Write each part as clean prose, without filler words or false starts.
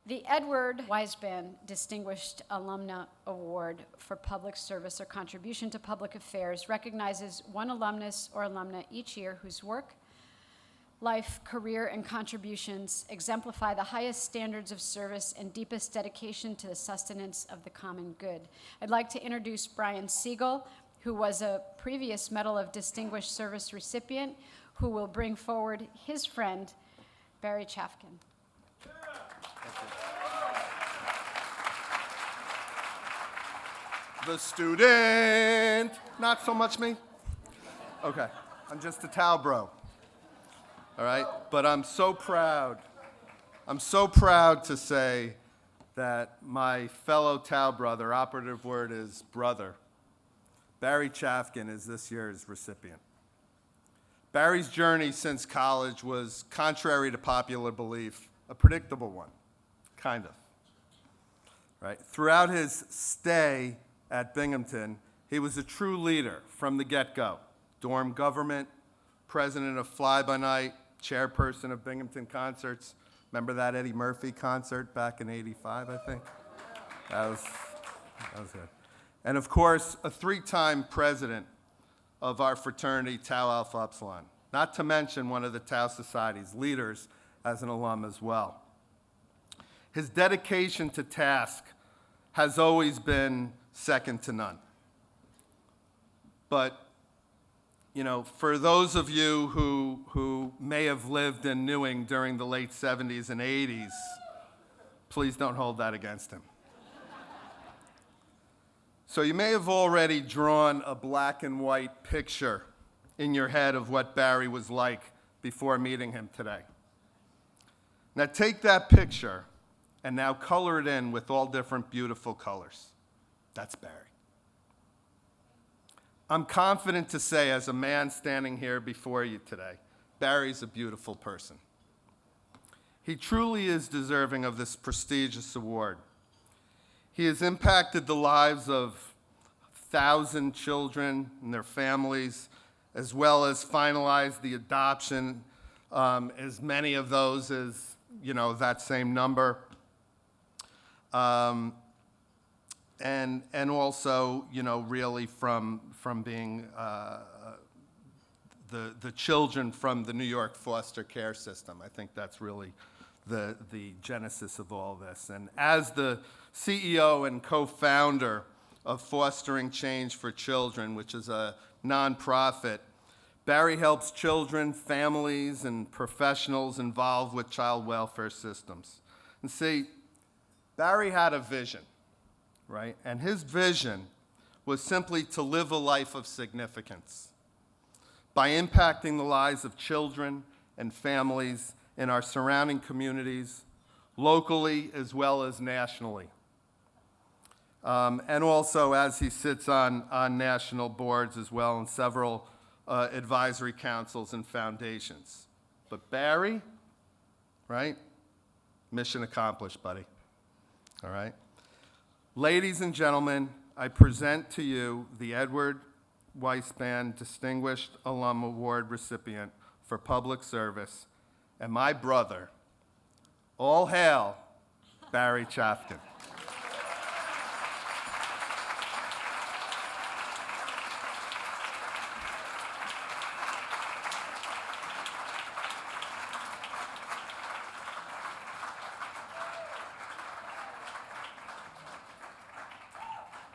The Edward Weisband Distinguished Alumna Award for Public Service or Contribution to Public Affairs recognizes one alumnus or alumna each year whose work, life, career, and contributions exemplify the highest standards of service and deepest dedication to the sustenance of the common good. I'd like to introduce Brian Siegel, who was a previous Medal of Distinguished Service recipient, who will bring forward his friend, Barry Chaffkin. The student, not so much me. Okay, I'm just a towel bro. All right, but I'm so proud to say that my fellow towel brother, operative word is brother, Barry Chaffkin is this year's recipient. Barry's journey since college was, contrary to popular belief, a predictable one, kind of. Right? Throughout his stay at Binghamton, he was a true leader from the get-go. Dorm government, president of Fly By Night, chairperson of Binghamton Concerts. Remember that Eddie Murphy concert back in '85, I think? That was good. And of course, a 3-time president of our fraternity, Tau Alpha Upsilon. Not to mention one of the Tau Society's leaders as an alum as well. His dedication to task has always been second to none. But, you know, for those of you who may have lived in Newing during the late 70s and 80s, please don't hold that against him. So you may have already drawn a black and white picture in your head of what Barry was like before meeting him today. Now take that picture and now color it in with all different beautiful colors. That's Barry. I'm confident to say, as a man standing here before you today, Barry's a beautiful person. He truly is deserving of this prestigious award. He has impacted the lives of 1,000 children and their families, as well as finalized the adoption, as many of those as, you know, that same number. And also, you know, really from being the children from the New York foster care system. I think that's really the genesis of all this. And as the CEO and co-founder of Fostering Change for Children, which is a nonprofit, Barry helps children, families, and professionals involved with child welfare systems. And see, Barry had a vision, right? And his vision was simply to live a life of significance by impacting the lives of children and families in our surrounding communities, locally as well as nationally. And also as he sits on national boards as well and several advisory councils and foundations. But Barry, right? Mission accomplished, buddy. All right? Ladies and gentlemen, I present to you the Edward Weisband Distinguished Alum Award recipient for public service, and my brother. All hail, Barry Chaffkin.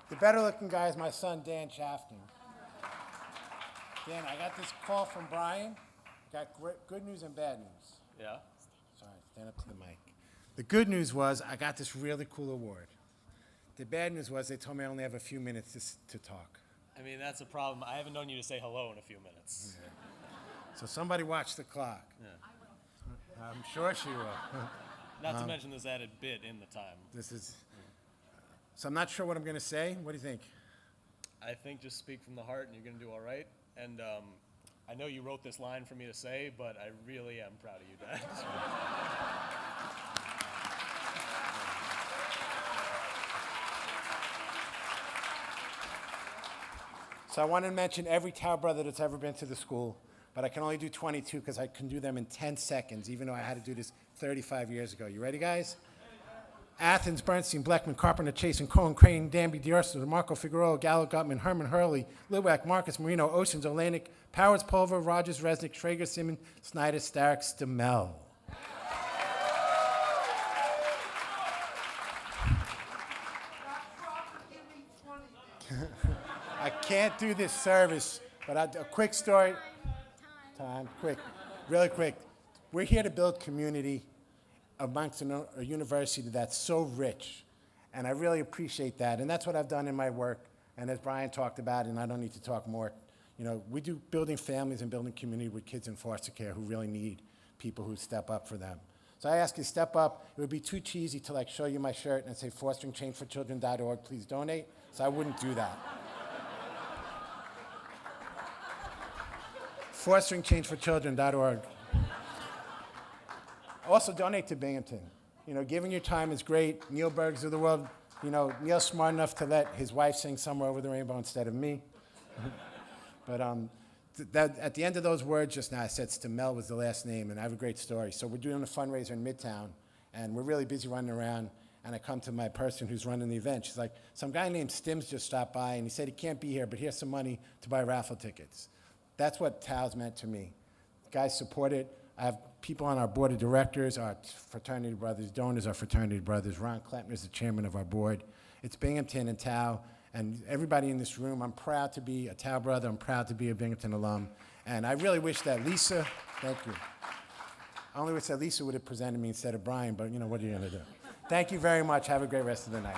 The better looking guy is my son, Dan Chaffkin. Dan, I got this call from Brian. Got good news and bad news. Yeah? Sorry, stand up to the mic. The good news was I got this really cool award. The bad news was they told me I only have a few minutes to talk. I mean, that's a problem. I haven't known you to say hello in a few minutes. Yeah. So somebody watch the clock. Yeah. I'm sure she will. Not to mention this added bit in the time. This is. So I'm not sure what I'm going to say. What do you think? I think just speak from the heart and you're going to do all right. And I know you wrote this line for me to say, but I really am proud of you, Dad. So I want to mention every Tau brother that's ever been to the school, but I can only do 22 because I can do them in 10 seconds, even though I had to do this 35 years ago. You ready, guys? Athens, Bernstein, Bleckman, Carpenter, Chase, and Cohen, Crane, Danby, D'Arso, DeMarco, Figueroa, Gallo, Gutman, Herman, Hurley, Lilwack, Marcus, Marino, Oceans, Olenek, Powers, Pulver, Rogers, Resnick, Traeger, Simmons, Snyder, Starrick, Stamel. I can't do this service, but a quick story. Quick, really quick. We're here to build community amongst a university that's so rich, and I really appreciate that. And that's what I've done in my work. And as Brian talked about, and I don't need to talk more, we do building families and building community with kids in foster care who really need people who step up for them. So I ask you, step up. It would be too cheesy to show you my shirt and say fosteringchangeforchildren.org, please donate. So I wouldn't do that. fosteringchangeforchildren.org. Also, donate to Binghamton. Giving your time is great. Neil Bergs of the world, Neil's smart enough to let his wife sing Somewhere Over the Rainbow instead of me. But at the end of those words just now, I said Stamel was the last name, and I have a great story. So we're doing a fundraiser in Midtown, and we're really busy running around, and I come to my person who's running the event. She's like, some guy named Stims just stopped by, and he said he can't be here, but here's some money to buy raffle tickets. That's what TAL's meant to me. Guys support it. I have people on our board of directors, our fraternity brothers, donors, our fraternity brothers. Ron Klempner is the chairman of our board. It's Binghamton and TAL, and everybody in this room. I'm proud to be a TAL brother. I'm proud to be a Binghamton alum. And I really wish that Lisa, thank you. I only wish that Lisa would have presented me instead of Brian, but what are you going to do? Thank you very much. Have a great rest of the night.